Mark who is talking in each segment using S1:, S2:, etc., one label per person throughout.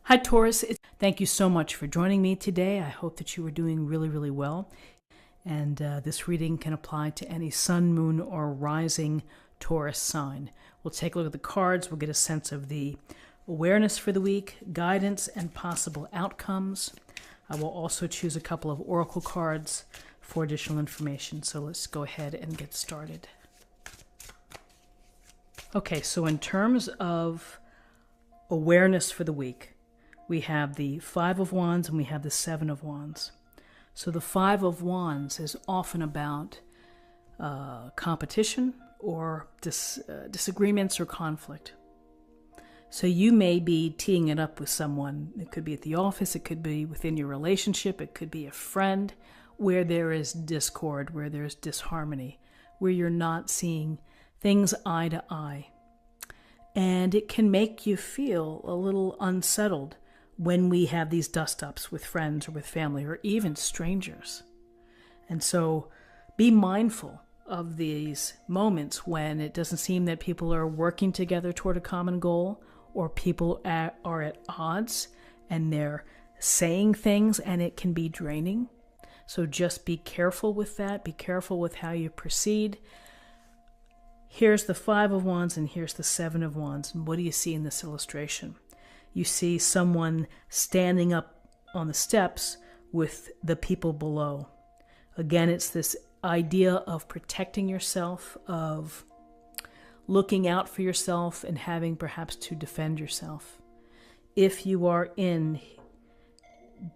S1: Hi, Taurus. Thank you so much for joining me today. I hope that you are doing really, really well. And this reading can apply to any sun, moon, or rising Taurus sign. We'll take a look at the cards. We'll get a sense of the awareness for the week, guidance, and possible outcomes. I will also choose a couple of oracle cards for additional information. So let's go ahead and get started. Okay, so in terms of awareness for the week, we have the Five of Wands and we have the Seven of Wands. So the Five of Wands is often about competition or disagreements or conflict. So you may be teeing it up with someone. It could be at the office, it could be within your relationship, it could be a friend, where there is discord, where there's disharmony, where you're not seeing things eye to eye. And it can make you feel a little unsettled when we have these dust-ups with friends or with family or even strangers. And so be mindful of these moments when it doesn't seem that people are working together toward a common goal, or people are at odds and they're saying things and it can be draining. So just be careful with that. Be careful with how you proceed. Here's the Five of Wands and here's the Seven of Wands. And what do you see in this illustration? You see someone standing up on the steps with the people below. Again, it's this idea of protecting yourself, of looking out for yourself and having perhaps to defend yourself. If you are in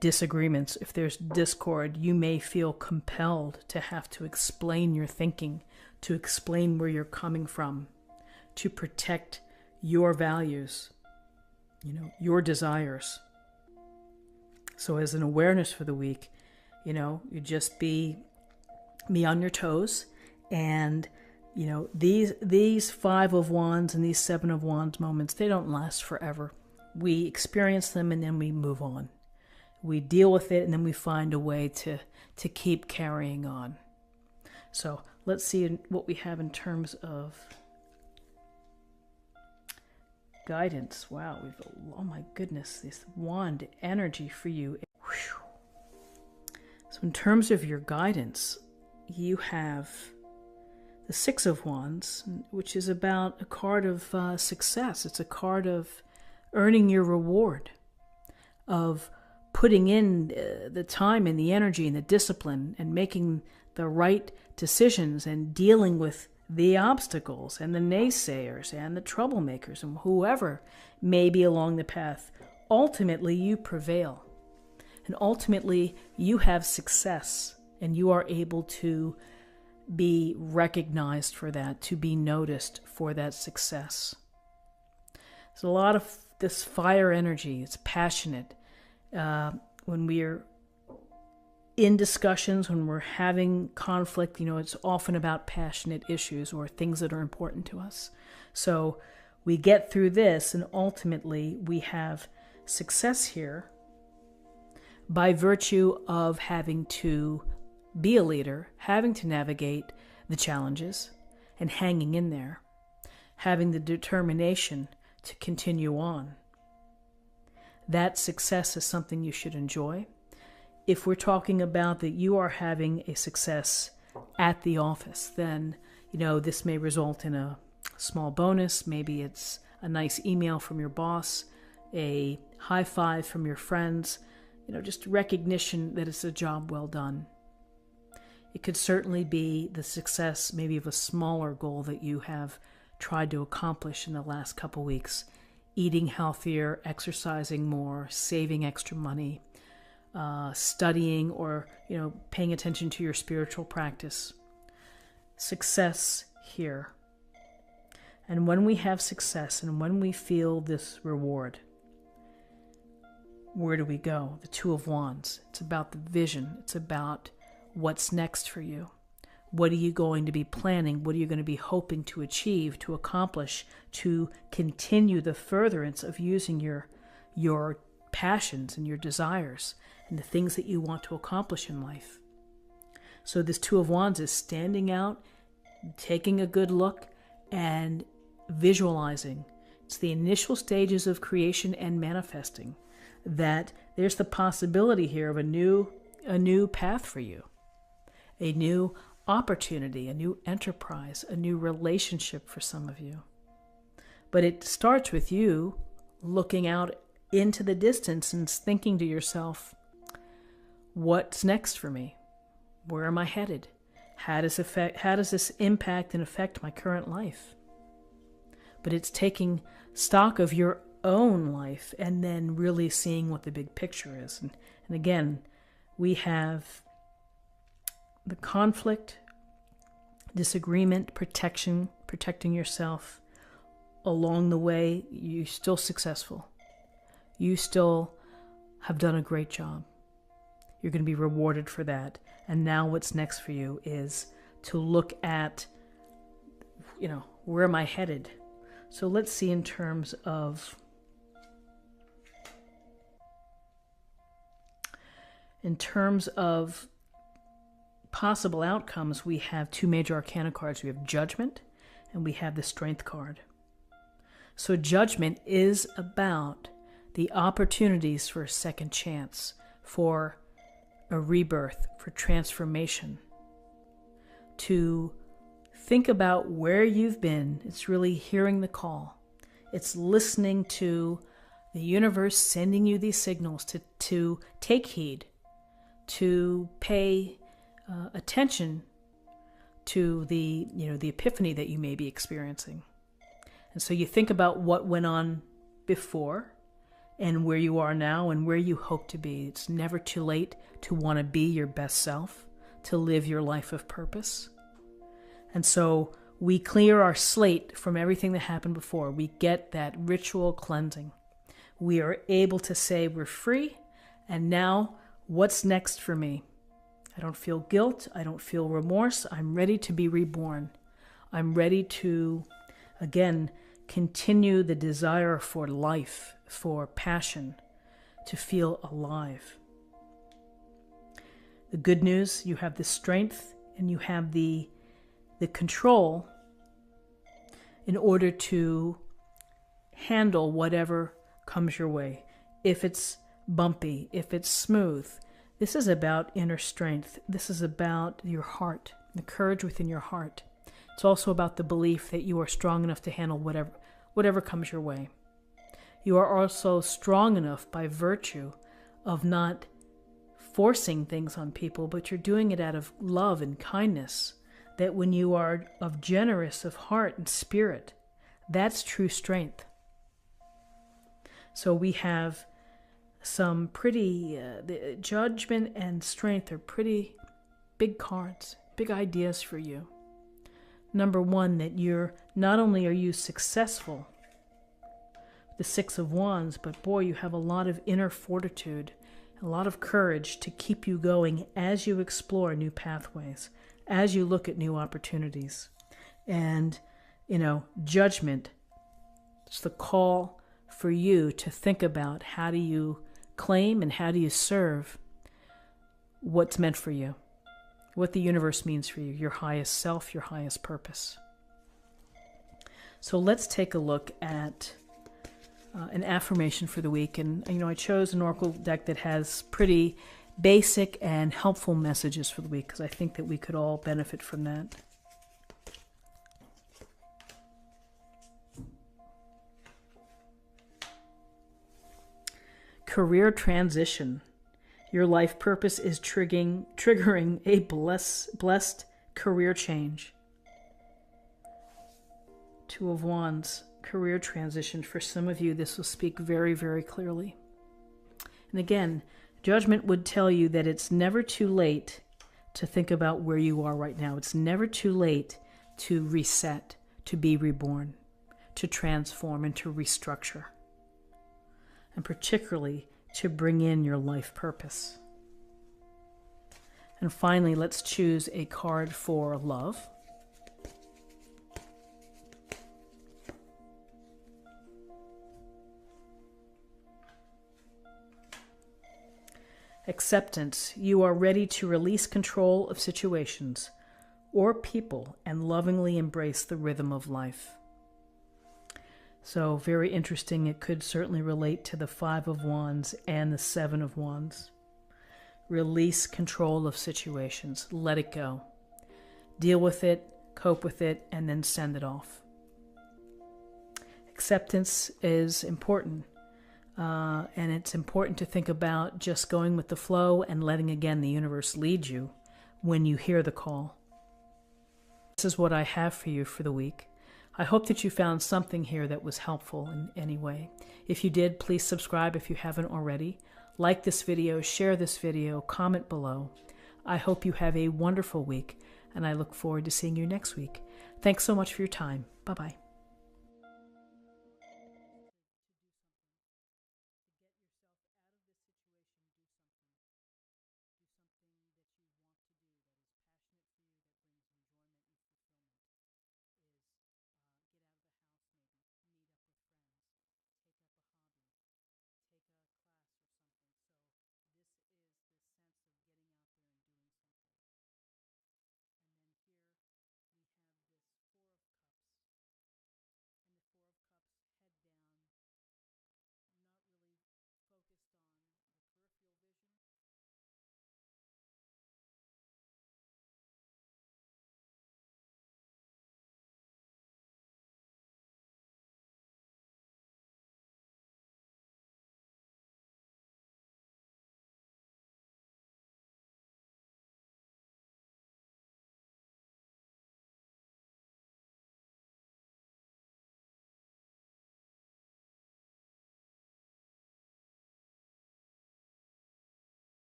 S1: disagreements, if there's discord, you may feel compelled to have to explain your thinking, to explain where you're coming from, to protect your values, your desires. So as an awareness for the week, you just be on your toes. And, these Five of Wands and these Seven of Wands moments, they don't last forever. We experience them and then we move on. We deal with it and then we find a way to keep carrying on. So let's see what we have in terms of guidance. Wow, oh my goodness, this wand energy for you. So in terms of your guidance, you have the Six of Wands, which is about a card of success. It's a card of earning your reward, of putting in the time and the energy and the discipline and making the right decisions and dealing with the obstacles and the naysayers and the troublemakers and whoever may be along the path. Ultimately, you prevail. And ultimately, you have success and you are able to be recognized for that, to be noticed for that success. There's a lot of this fire energy. It's passionate. When we're in discussions, when we're having conflict, it's often about passionate issues or things that are important to us. So we get through this and ultimately we have success here by virtue of having to be a leader, having to navigate the challenges and hanging in there, having the determination to continue on. That success is something you should enjoy. If we're talking about that you are having a success at the office, then, this may result in a small bonus. Maybe it's a nice email from your boss, a high five from your friends, just recognition that it's a job well done. It could certainly be the success maybe of a smaller goal that you have tried to accomplish in the last couple weeks. Eating healthier, exercising more, saving extra money, studying or, paying attention to your spiritual practice. Success here. And when we have success and when we feel this reward, where do we go? The Two of Wands. It's about the vision. It's about what's next for you. What are you going to be planning? What are you going to be hoping to achieve, to accomplish, to continue the furtherance of using your passions and your desires and the things that you want to accomplish in life? So this Two of Wands is standing out, taking a good look, and visualizing. It's the initial stages of creation and manifesting. that there's the possibility here of a new path for you, a new opportunity, a new enterprise, a new relationship for some of you. But it starts with you looking out into the distance and thinking to yourself, what's next for me? Where am I headed? How does this impact and affect my current life? But it's taking stock of your own life and then really seeing what the big picture is. And again, we have the conflict, disagreement, protecting yourself. Along the way, you're still successful. You still have done a great job. You're going to be rewarded for that. And now what's next for you is to look at, where am I headed? So let's see in terms of possible outcomes, we have two major arcana cards. We have Judgment and we have the Strength card. So Judgment is about the opportunities for a second chance, for a rebirth, for transformation. To think about where you've been. It's really hearing the call. It's listening to the universe sending you these signals to take heed, to pay attention to the epiphany that you may be experiencing. And so you think about what went on before and where you are now and where you hope to be. It's never too late to want to be your best self, to live your life of purpose. And so we clear our slate from everything that happened before. We get that ritual cleansing. We are able to say we're free, and now what's next for me? I don't feel guilt. I don't feel remorse. I'm ready to be reborn. I'm ready to, again, continue the desire for life, for passion, to feel alive. The good news, you have the strength and you have the control in order to handle whatever comes your way. If it's bumpy, if it's smooth, this is about inner strength. This is about your heart, the courage within your heart. It's also about the belief that you are strong enough to handle whatever comes your way. You are also strong enough by virtue of not forcing things on people, but you're doing it out of love and kindness, that when you are generous of heart and spirit, that's true strength. So we have some pretty, the Judgment and Strength are pretty big cards, big ideas for you. Number one, that you're, not only are you successful, the Six of Wands, but boy, you have a lot of inner fortitude, a lot of courage to keep you going as you explore new pathways, as you look at new opportunities. And, Judgment, it's the call for you to think about how do you claim and how do you serve what's meant for you, what the universe means for you, your highest self, your highest purpose. So let's take a look at an affirmation for the week. And, I chose an oracle deck that has pretty basic and helpful messages for the week because I think that we could all benefit from that. Career transition. Your life purpose is triggering a blessed career change. Two of Wands, career transition. For some of you, this will speak very, very clearly. And again, Judgment would tell you that it's never too late to think about where you are right now. It's never too late to reset, to be reborn, to transform, and to restructure. And particularly to bring in your life purpose. And finally, let's choose a card for love. Acceptance. You are ready to release control of situations or people and lovingly embrace the rhythm of life. So very interesting. It could certainly relate to the Five of Wands and the Seven of Wands. Release control of situations. Let it go. Deal with it, cope with it, and then send it off. Acceptance is important. And it's important to think about just going with the flow and letting, again, the universe lead you when you hear the call. This is what I have for you for the week. I hope that you found something here that was helpful in any way. If you did, please subscribe if you haven't already. Like this video, share this video, comment below. I hope you have a wonderful week, and I look forward to seeing you next week. Thanks so much for your time. Bye-bye.